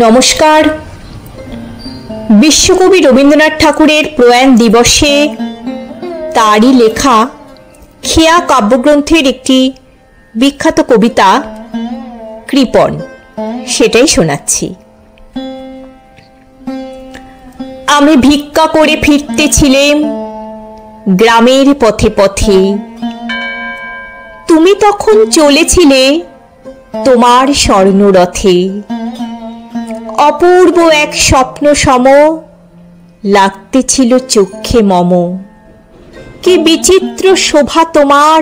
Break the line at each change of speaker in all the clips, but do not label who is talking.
নমস্কার। বিশ্বকবি রবীন্দ্রনাথ ঠাকুরের প্রয়াণ দিবসে তারই লেখা খেয়া কাব্যগ্রন্থের একটি বিখ্যাত কবিতা কৃপণ, সেটাই শোনাচ্ছি। আমি ভিক্ষা করে ফিরতেছিলাম গ্রামের পথে পথে, তুমি তখন চলেছিলে তোমার স্বর্ণরথে। অপূর্ব এক স্বপ্ন সম লাগতেছিল চক্ষে মম। কি বিচিত্র শোভা তোমার,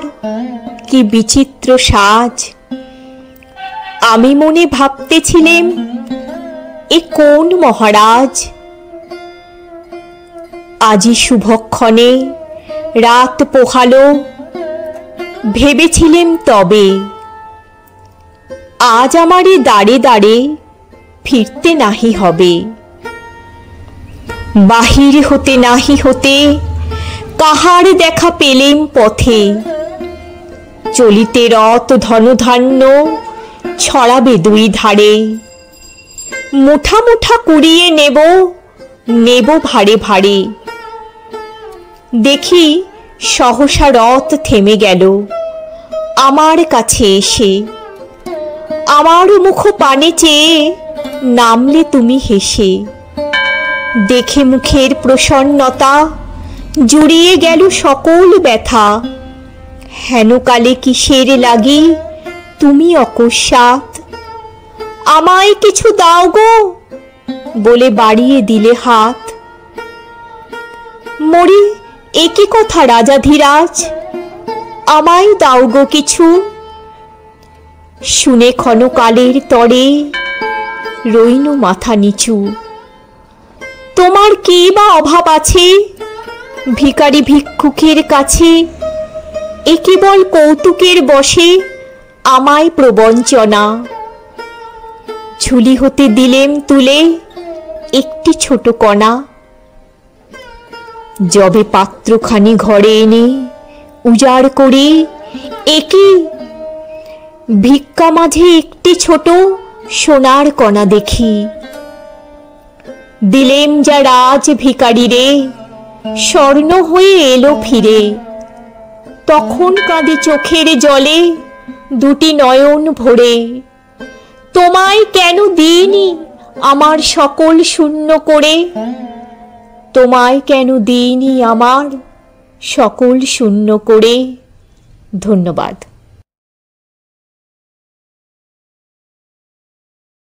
কি বিচিত্র সাজ। আমি মনে ভাবতেছিলাম এ কোন মহারাজ। আজি শুভক্ষণে রাত পোহালো, ভেবেছিলাম তবে আজ আমারে দাঁড়ে দাঁড়ে ফিরতে নাহি হবে। বাহির হতে নাহি হতে কাহার দেখা পেলেম পথে। চলিতে রথ ধনধান্য ছড়াবে দুই ধারে। মুঠা মুঠা কুড়িয়ে নেব, নেব ভারে ভারে। দেখি সহসা রথ থেমে গেল আমার কাছে এসে। আমার মুখ পানে চেয়ে নামলে তুমি হেসে। দেখে মুখের প্রসন্নতা জুড়িয়ে গেল সকল ব্যথা। হেনকালে কিসের লাগি তুমি অকস্মাৎ। আমায় কিছু দাও গো বলে বাড়িয়ে দিলে হাত। মরি একই কথা রাজাধিরাজ, আমায় দাও গো কিছু। শুনে ক্ষণকালের তরে রইল মাথা নিচু। তোমার কি বা অভাব আছে ভিখারি ভিক্ষুকের কাছে। এ কেবল কৌতুকের বশে আমায় প্রবঞ্চনা। ঝুলি হতে দিলেম তুলে একটি ছোট কণা। যবে পাত্রখানি ঘরে এনে উজাড় করে, একই ভিক্ষা মাঝে একটি ছোট সোনার কণা দেখি। দিলেম যা রাজ ভিখারি রে, স্বর্ণ হয়ে এলো ফিরে। তখন কাঁদে চোখের জলে দুটি নয়ন ভরে। তোমায় কেন দিইনি আমার সকল শূন্য করে। তোমায় কেন দিইনি আমার সকল শূন্য করে। ধন্যবাদ।